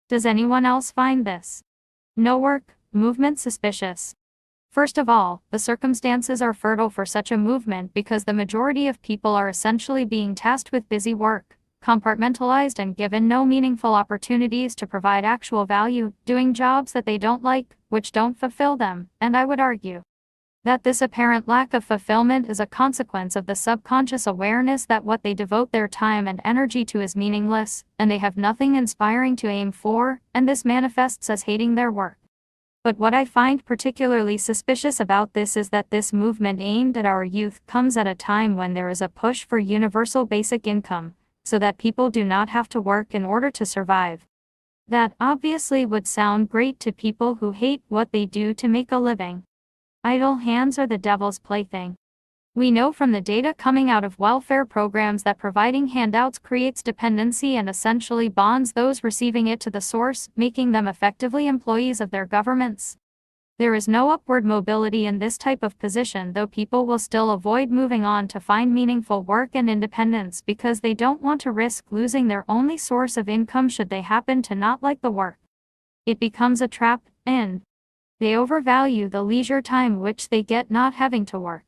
Does anyone else find this no work movement suspicious? First of all, the circumstances are fertile for such a movement because the majority of people are essentially being tasked with busy work, compartmentalized and given no meaningful opportunities to provide actual value, doing jobs that they don't like, which don't fulfill them, and I would argue that this apparent lack of fulfillment is a consequence of the subconscious awareness that what they devote their time and energy to is meaningless, and they have nothing inspiring to aim for, and this manifests as hating their work. But what I find particularly suspicious about this is that this movement aimed at our youth comes at a time when there is a push for universal basic income, so that people do not have to work in order to survive. That obviously would sound great to people who hate what they do to make a living. Idle hands are the devil's plaything. We know from the data coming out of welfare programs that providing handouts creates dependency and essentially bonds those receiving it to the source, making them effectively employees of their governments. There is no upward mobility in this type of position, though people will still avoid moving on to find meaningful work and independence because they don't want to risk losing their only source of income should they happen to not like the work. It becomes a trap, and they overvalue the leisure time which they get not having to work.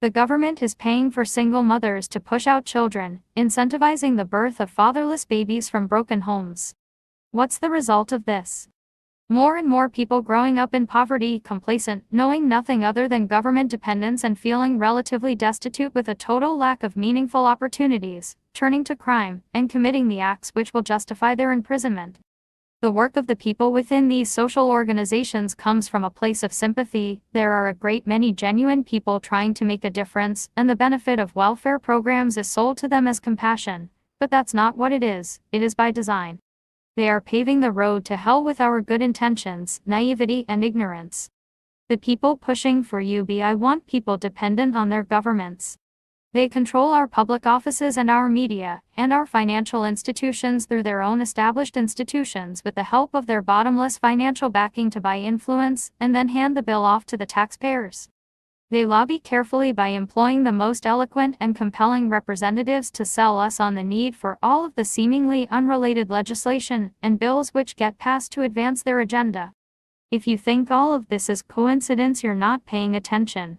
The government is paying for single mothers to push out children, incentivizing the birth of fatherless babies from broken homes. What's the result of this? More and more people growing up in poverty, complacent, knowing nothing other than government dependence and feeling relatively destitute with a total lack of meaningful opportunities, turning to crime, and committing the acts which will justify their imprisonment. The work of the people within these social organizations comes from a place of sympathy. There are a great many genuine people trying to make a difference, and the benefit of welfare programs is sold to them as compassion. But that's not what it is by design. They are paving the road to hell with our good intentions, naivety, and ignorance. The people pushing for UBI want people dependent on their governments. They control our public offices and our media, and our financial institutions through their own established institutions with the help of their bottomless financial backing to buy influence, and then hand the bill off to the taxpayers. They lobby carefully by employing the most eloquent and compelling representatives to sell us on the need for all of the seemingly unrelated legislation and bills which get passed to advance their agenda. If you think all of this is coincidence, you're not paying attention.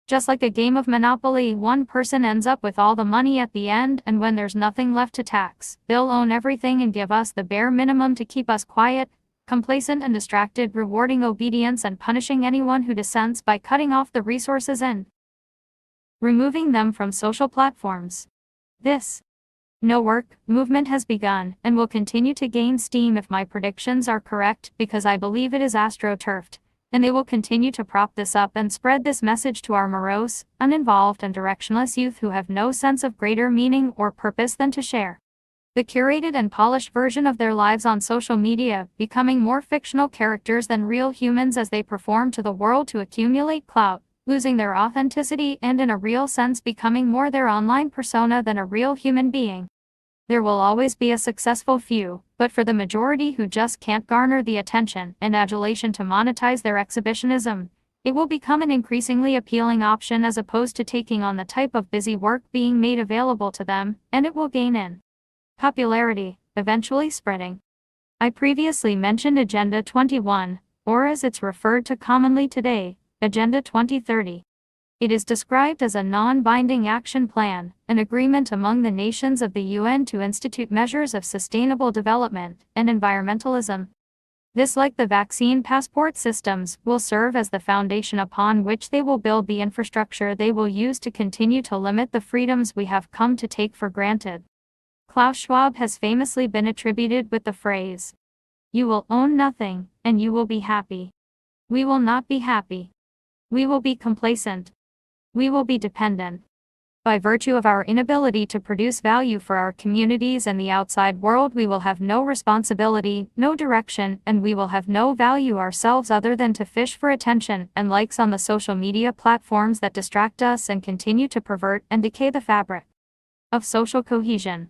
Just like a game of Monopoly, one person ends up with all the money at the end, and when there's nothing left to tax, they'll own everything and give us the bare minimum to keep us quiet, complacent and distracted, rewarding obedience and punishing anyone who dissents by cutting off the resources and removing them from social platforms. This no work movement has begun, and will continue to gain steam if my predictions are correct, because I believe it is astroturfed. And they will continue to prop this up and spread this message to our morose, uninvolved and directionless youth who have no sense of greater meaning or purpose than to share the curated and polished version of their lives on social media, becoming more fictional characters than real humans as they perform to the world to accumulate clout, losing their authenticity and in a real sense becoming more their online persona than a real human being. There will always be a successful few, but for the majority who just can't garner the attention and adulation to monetize their exhibitionism, it will become an increasingly appealing option as opposed to taking on the type of busy work being made available to them, and it will gain in popularity, eventually spreading. I previously mentioned Agenda 21, or as it's referred to commonly today, Agenda 2030. It is described as a non-binding action plan, an agreement among the nations of the UN to institute measures of sustainable development and environmentalism. This, like the vaccine passport systems, will serve as the foundation upon which they will build the infrastructure they will use to continue to limit the freedoms we have come to take for granted. Klaus Schwab has famously been attributed with the phrase, "You will own nothing, and you will be happy." We will not be happy. We will be complacent. We will be dependent. By virtue of our inability to produce value for our communities and the outside world, we will have no responsibility, no direction, and we will have no value ourselves other than to fish for attention and likes on the social media platforms that distract us and continue to pervert and decay the fabric of social cohesion.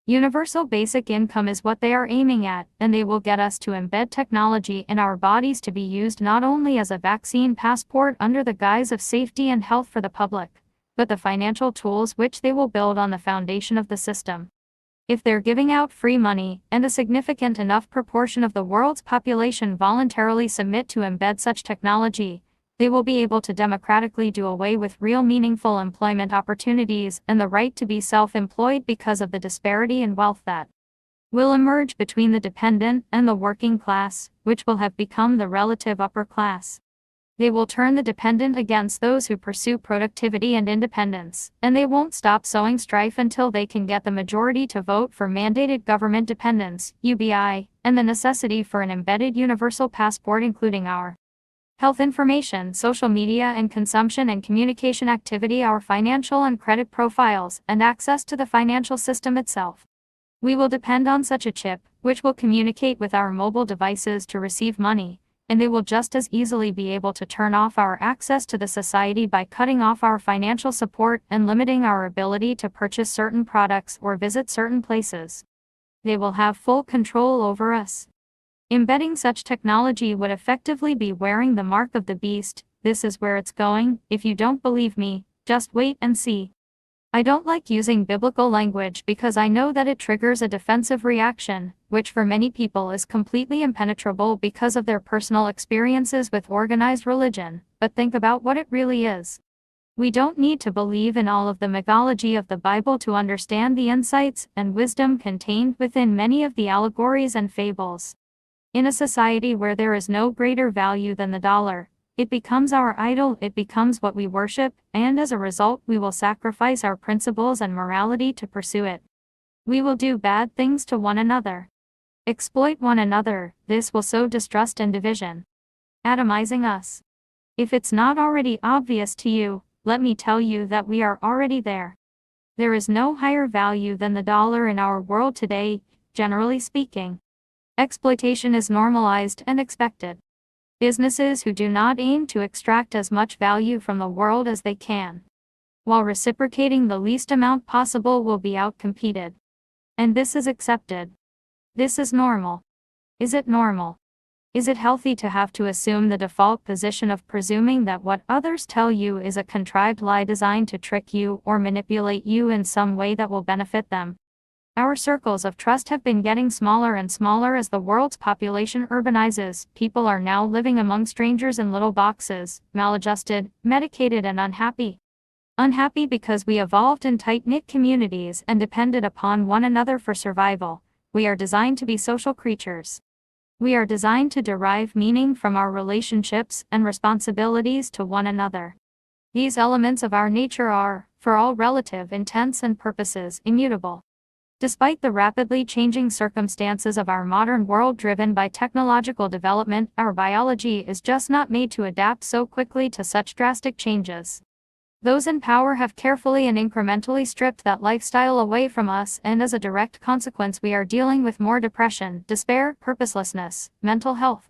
Universal basic income is what they are aiming at, and they will get us to embed technology in our bodies to be used not only as a vaccine passport under the guise of safety and health for the public, but the financial tools which they will build on the foundation of the system. If they're giving out free money, and a significant enough proportion of the world's population voluntarily submit to embed such technology, they will be able to democratically do away with real meaningful employment opportunities and the right to be self-employed because of the disparity in wealth that will emerge between the dependent and the working class, which will have become the relative upper class. They will turn the dependent against those who pursue productivity and independence, and they won't stop sowing strife until they can get the majority to vote for mandated government dependence, UBI, and the necessity for an embedded universal passport including our health information, social media and consumption and communication activity, our financial and credit profiles, and access to the financial system itself. We will depend on such a chip, which will communicate with our mobile devices to receive money, and they will just as easily be able to turn off our access to the society by cutting off our financial support and limiting our ability to purchase certain products or visit certain places. They will have full control over us. Embedding such technology would effectively be wearing the mark of the beast. This is where it's going. If you don't believe me, just wait and see. I don't like using biblical language because I know that it triggers a defensive reaction, which for many people is completely impenetrable because of their personal experiences with organized religion, but think about what it really is. We don't need to believe in all of the mythology of the Bible to understand the insights and wisdom contained within many of the allegories and fables. In a society where there is no greater value than the dollar, it becomes our idol, it becomes what we worship, and as a result we will sacrifice our principles and morality to pursue it. We will do bad things to one another. Exploit one another. This will sow distrust and division, atomizing us. If it's not already obvious to you, let me tell you that we are already there. There is no higher value than the dollar in our world today, generally speaking. Exploitation is normalized and expected. Businesses who do not aim to extract as much value from the world as they can, while reciprocating the least amount possible, will be outcompeted. And this is accepted. This is normal. Is it normal? Is it healthy to have to assume the default position of presuming that what others tell you is a contrived lie designed to trick you or manipulate you in some way that will benefit them? Our circles of trust have been getting smaller and smaller as the world's population urbanizes. People are now living among strangers in little boxes, maladjusted, medicated and unhappy. Unhappy because we evolved in tight-knit communities and depended upon one another for survival. We are designed to be social creatures. We are designed to derive meaning from our relationships and responsibilities to one another. These elements of our nature are, for all relative intents and purposes, immutable. Despite the rapidly changing circumstances of our modern world driven by technological development, our biology is just not made to adapt so quickly to such drastic changes. Those in power have carefully and incrementally stripped that lifestyle away from us, and as a direct consequence we are dealing with more depression, despair, purposelessness, mental health,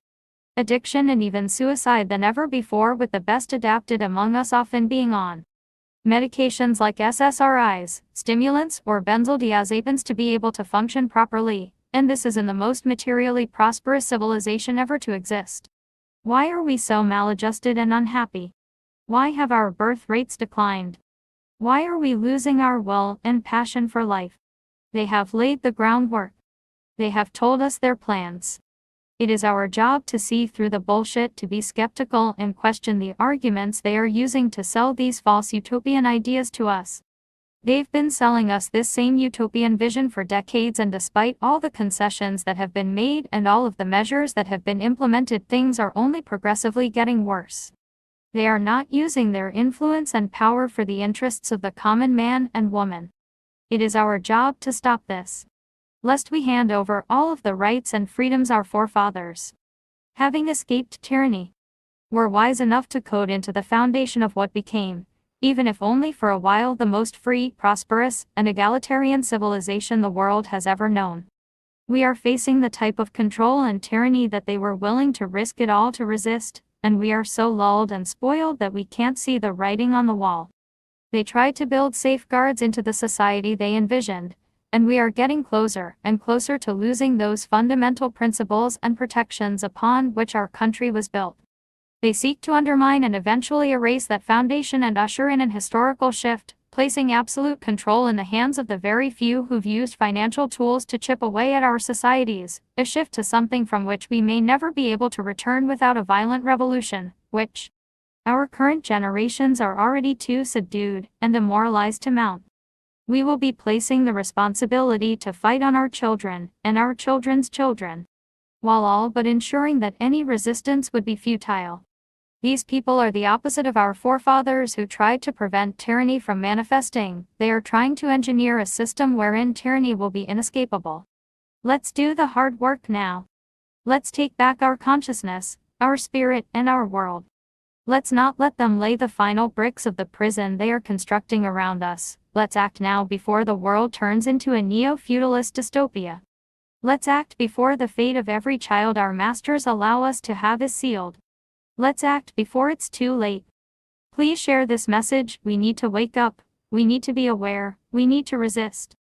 addiction and even suicide than ever before, with the best adapted among us often being on medications like SSRIs, stimulants, or benzodiazepines to be able to function properly, and this is in the most materially prosperous civilization ever to exist. Why are we so maladjusted and unhappy? Why have our birth rates declined? Why are we losing our will and passion for life? They have laid the groundwork. They have told us their plans. It is our job to see through the bullshit, to be skeptical and question the arguments they are using to sell these false utopian ideas to us. They've been selling us this same utopian vision for decades, and despite all the concessions that have been made and all of the measures that have been implemented, things are only progressively getting worse. They are not using their influence and power for the interests of the common man and woman. It is our job to stop this, lest we hand over all of the rights and freedoms our forefathers, having escaped tyranny, were wise enough to code into the foundation of what became, even if only for a while, the most free, prosperous, and egalitarian civilization the world has ever known. We are facing the type of control and tyranny that they were willing to risk it all to resist, and we are so lulled and spoiled that we can't see the writing on the wall. They tried to build safeguards into the society they envisioned, and we are getting closer and closer to losing those fundamental principles and protections upon which our country was built. They seek to undermine and eventually erase that foundation and usher in an historical shift, placing absolute control in the hands of the very few who've used financial tools to chip away at our societies, a shift to something from which we may never be able to return without a violent revolution, which our current generations are already too subdued and demoralized to mount. We will be placing the responsibility to fight on our children and our children's children, while all but ensuring that any resistance would be futile. These people are the opposite of our forefathers who tried to prevent tyranny from manifesting. They are trying to engineer a system wherein tyranny will be inescapable. Let's do the hard work now. Let's take back our consciousness, our spirit, and our world. Let's not let them lay the final bricks of the prison they are constructing around us. Let's act now before the world turns into a neo-feudalist dystopia. Let's act before the fate of every child our masters allow us to have is sealed. Let's act before it's too late. Please share this message. We need to wake up. We need to be aware. We need to resist.